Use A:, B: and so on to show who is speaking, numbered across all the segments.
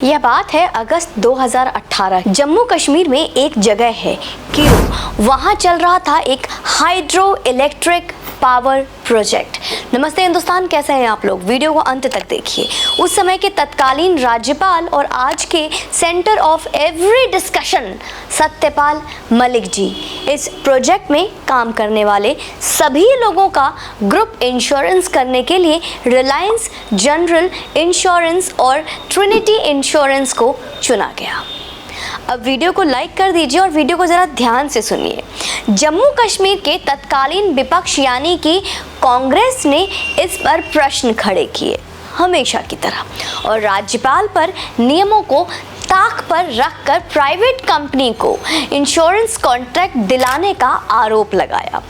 A: यह बात है अगस्त 2018। जम्मू कश्मीर में एक जगह है किरू, वहाँ चल रहा था एक हाइड्रो इलेक्ट्रिक पावर प्रोजेक्ट। नमस्ते हिंदुस्तान, कैसे हैं आप लोग? वीडियो को अंत तक देखिए। उस समय के तत्कालीन राज्यपाल और आज के centre of every discussion Satyapal Malik ji इस प्रोजेक्ट में काम करने वाले सभी लोगों का ग्रुप इंश्योरेंस करने के लिए रिलायंस जनरल इंश्योरेंस और ट्रिनिटी इंश्योरेंस को चुना गया। अब वीडियो को लाइक कर दीजिए और वीडियो को ज़रा ध्यान से सुनिए। जम्मू कश्मीर के तत्कालीन विपक्ष यानी कि कांग्रेस ने इस पर प्रश्न खड़े किए हमेशा की तरह, और राज्यपाल पर नियमों को ताक पर रखकर प्राइवेट कंपनी को इंश्योरेंस कॉन्ट्रैक्ट दिलाने का आरोप लगाया।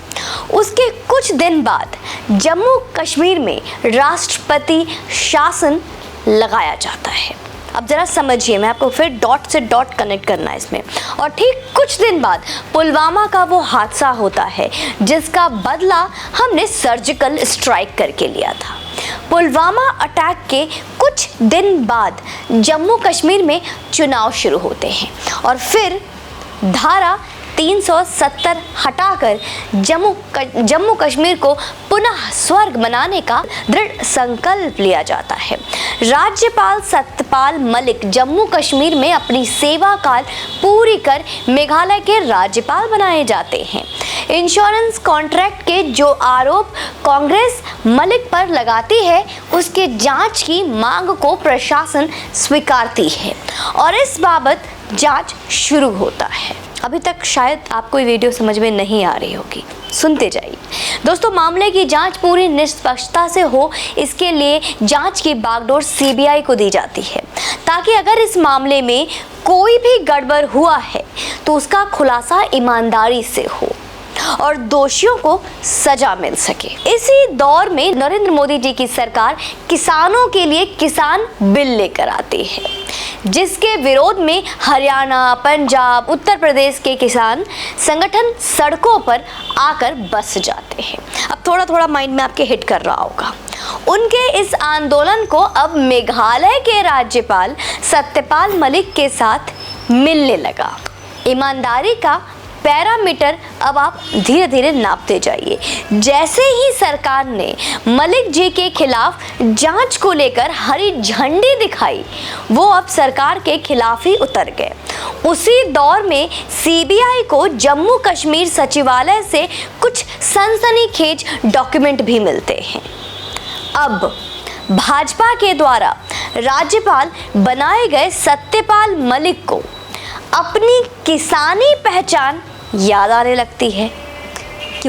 A: उसके कुछ दिन बाद जम्मू कश्मीर में राष्ट्रपति शासन लगाया जाता है। अब ज़रा समझिए, मैं आपको फिर डॉट से डॉट कनेक्ट करना है इसमें। और ठीक कुछ दिन बाद पुलवामा का वो हादसा होता है जिसका बदला हमने सर्जिकल स्ट्राइक करके लिया था। पुलवामा अटैक के कुछ दिन बाद जम्मू कश्मीर में चुनाव शुरू होते हैं और फिर धारा 370 हटाकर जम्मू कश्मीर को पुनः स्वर्ग बनाने का दृढ़ संकल्प लिया जाता है। राज्यपाल सत्यपाल मलिक जम्मू कश्मीर में अपनी सेवा काल पूरी कर मेघालय के राज्यपाल बनाए जाते हैं। इंश्योरेंस कॉन्ट्रैक्ट के जो आरोप कांग्रेस मलिक पर लगाती है उसके जांच की मांग को प्रशासन स्वीकारती है और इस बाबत जांच शुरू होता है। अभी तक शायद आपको ये वीडियो समझ में नहीं आ रही होगी, सुनते जाइए। दोस्तों, मामले की जांच पूरी निष्पक्षता से हो इसके लिए जांच की बागडोर सीबीआई को दी जाती है, ताकि अगर इस मामले में कोई भी गड़बड़ हुआ है तो उसका खुलासा ईमानदारी से हो और दोषियों को सजा मिल सके। इसी दौर में नरेंद्र मोदी जी की सरकार किसानों के लिए किसान बिल लेकर आती है, जिसके विरोध में हरियाणा, पंजाब, उत्तर प्रदेश के किसान संगठन सड़कों पर आकर बस जाते हैं। अब थोड़ा थोड़ा माइंड में आपके हिट कर रहा होगा। उनके इस आंदोलन को अब मेघालय के राज्यपाल सत्यपाल मलिक के साथ मिलने लगा। ईमानदारी का पैरामीटर अब आप धीरे धीरे नापते जाइए। जैसे ही सरकार ने मलिक जी के खिलाफ जांच को लेकर हरी झंडी दिखाई, वो अब सरकार के खिलाफ ही उतर गए। उसी दौर में सीबीआई को जम्मू कश्मीर सचिवालय से कुछ सनसनीखेज डॉक्यूमेंट भी मिलते हैं। अब भाजपा के द्वारा राज्यपाल बनाए गए सत्यपाल मलिक को अपनी किसानी पहचान याद आने लगती है कि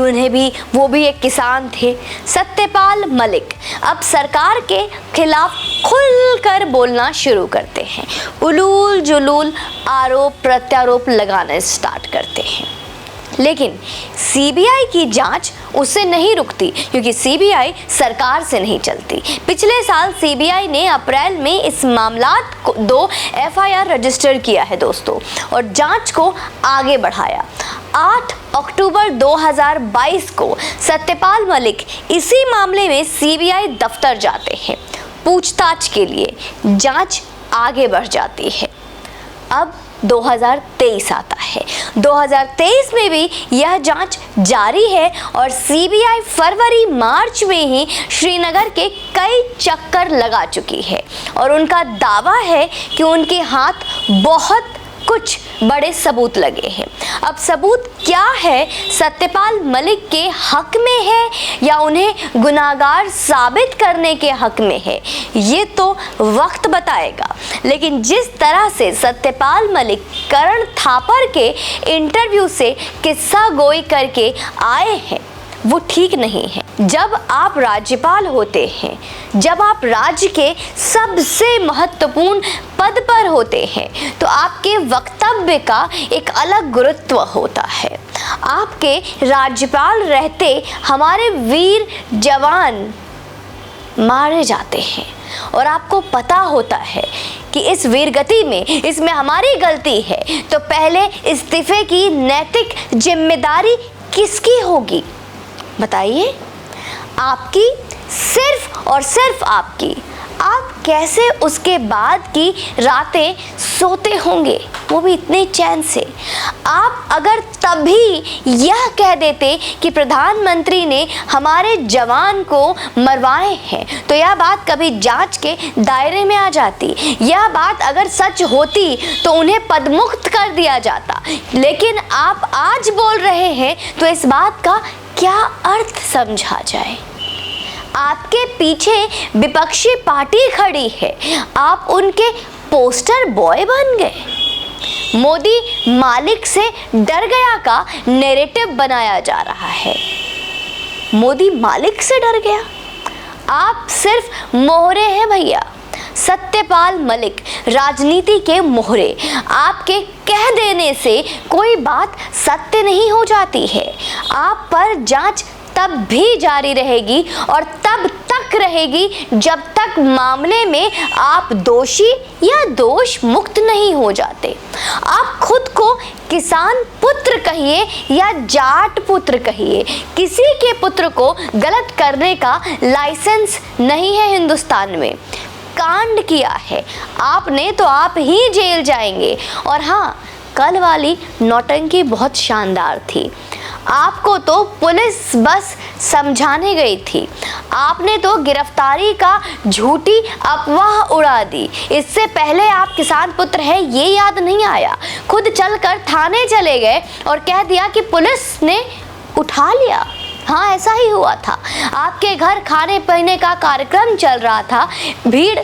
A: वो भी एक किसान थे। सत्यपाल मलिक अब सरकार के खिलाफ खुलकर बोलना शुरू करते हैं, उलूल जुलूल आरोप प्रत्यारोप लगाना स्टार्ट करते हैं। लेकिन सीबीआई की जांच उससे नहीं रुकती, क्योंकि सीबीआई सरकार से नहीं चलती। पिछले साल सीबीआई ने अप्रैल में इस मामलात को 2 एफआईआर रजिस्टर किया है दोस्तों, और जांच को आगे बढ़ाया। 8 अक्टूबर 2022 को सत्यपाल मलिक इसी मामले में सीबीआई दफ्तर जाते हैं पूछताछ के लिए। जांच आगे बढ़ जाती है। अब 2023 आता है। 2023 में भी यह जांच जारी है और सीबीआई फरवरी मार्च में ही श्रीनगर के कई चक्कर लगा चुकी है और उनका दावा है कि उनके हाथ बहुत कुछ बड़े सबूत लगे हैं। अब सबूत क्या है, सत्यपाल मलिक के हक में है या उन्हें गुनाहगार साबित करने के हक में है, ये तो वक्त बताएगा। लेकिन जिस तरह से सत्यपाल मलिक करण थापर के इंटरव्यू से किस्सा गोई करके आए हैं वो ठीक नहीं है। जब आप राज्यपाल होते हैं, जब आप राज्य के सबसे महत्वपूर्ण पद पर होते हैं, तो आपके वक्तव्य का एक अलग गुरुत्व होता है। आपके राज्यपाल रहते हमारे वीर जवान मारे जाते हैं और आपको पता होता है कि इस वीरगति में इसमें हमारी गलती है, तो पहले इस्तीफे की नैतिक जिम्मेदारी किसकी होगी बताइए? आपकी, सिर्फ और सिर्फ आपकी। कैसे उसके बाद की रातें सोते होंगे, वो भी इतने चैन से। आप अगर तभी यह कह देते कि प्रधानमंत्री ने हमारे जवान को मरवाए हैं, तो यह बात कभी जांच के दायरे में आ जाती। यह बात अगर सच होती तो उन्हें पदमुक्त कर दिया जाता। लेकिन आप आज बोल रहे हैं तो इस बात का क्या अर्थ समझा जाए? आपके पीछे विपक्षी पार्टी खड़ी है, आप उनके पोस्टर बॉय बन गए। मोदी मालिक से डर गया का नैरेटिव बनाया जा रहा है। मोदी मालिक से डर गया? आप सिर्फ मोहरे हैं भैया, सत्यपाल मलिक, राजनीति के मोहरे। आपके कह देने से कोई बात सत्य नहीं हो जाती है। आप पर जांच तब भी जारी रहेगी और तब तक रहेगी जब तक मामले में आप दोषी या दोष मुक्त नहीं हो जाते। आप खुद को किसान पुत्र कहिए या जाट पुत्र कहिए, किसी के पुत्र को गलत करने का लाइसेंस नहीं है हिंदुस्तान में। कांड किया है आपने तो आप ही जेल जाएंगे। और हाँ, कल वाली नौटंकी बहुत शानदार थी। आपको तो पुलिस बस समझाने गई थी। आपने तो गिरफ्तारी का झूठी अफवाह उड़ा दी। इससे पहले आप किसान पुत्र हैं ये याद नहीं आया। खुद चलकर थाने चले गए और कह दिया कि पुलिस ने उठा लिया। हाँ, ऐसा ही हुआ था। आपके घर खाने पीने का कार्यक्रम चल रहा था, भीड़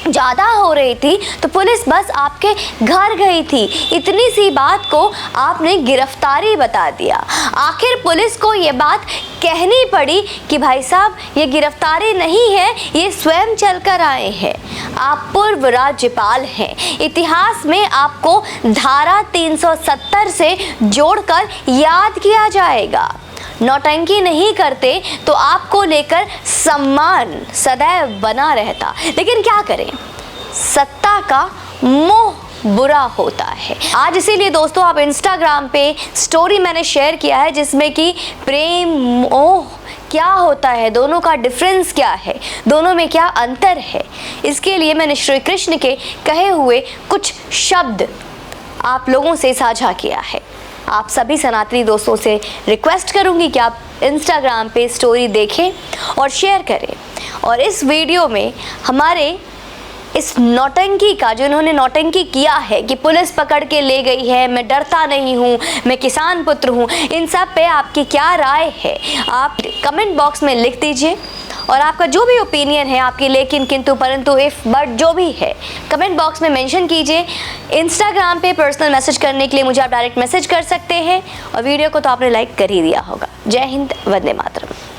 A: ज़्यादा हो रही थी तो पुलिस बस आपके घर गई थी। इतनी सी बात को आपने गिरफ्तारी बता दिया। आखिर पुलिस को ये बात कहनी पड़ी कि भाई साहब ये गिरफ्तारी नहीं है, ये स्वयं चलकर आए हैं। आप पूर्व राज्यपाल हैं। इतिहास में आपको धारा 370 से जोड़कर याद किया जाएगा। नौटंकी नहीं करते तो आपको लेकर सम्मान सदैव बना रहता। लेकिन क्या करें, सत्ता का मोह बुरा होता है। आज इसीलिए दोस्तों आप इंस्टाग्राम पे स्टोरी मैंने शेयर किया है जिसमें कि प्रेम मोह क्या होता है, दोनों का डिफरेंस क्या है, दोनों में क्या अंतर है। इसके लिए मैंने श्री कृष्ण के कहे हुए कुछ शब्द आप लोगों से साझा किया है। आप सभी सनातनी दोस्तों से रिक्वेस्ट करूंगी कि आप इंस्टाग्राम पे स्टोरी देखें और शेयर करें। और इस वीडियो में हमारे इस नौटंकी का, जो इन्होंने नौटंकी किया है कि पुलिस पकड़ के ले गई है, मैं डरता नहीं हूँ, मैं किसान पुत्र हूँ, इन सब पे आपकी क्या राय है आप कमेंट बॉक्स में लिख दीजिए। और आपका जो भी ओपिनियन है, आपकी लेकिन, किंतु, परंतु, इफ, बट जो भी है कमेंट बॉक्स में मेंशन कीजिए। इंस्टाग्राम पे पर्सनल मैसेज करने के लिए मुझे आप डायरेक्ट मैसेज कर सकते हैं। और वीडियो को तो आपने लाइक कर ही दिया होगा। जय हिंद, वंदे मातरम।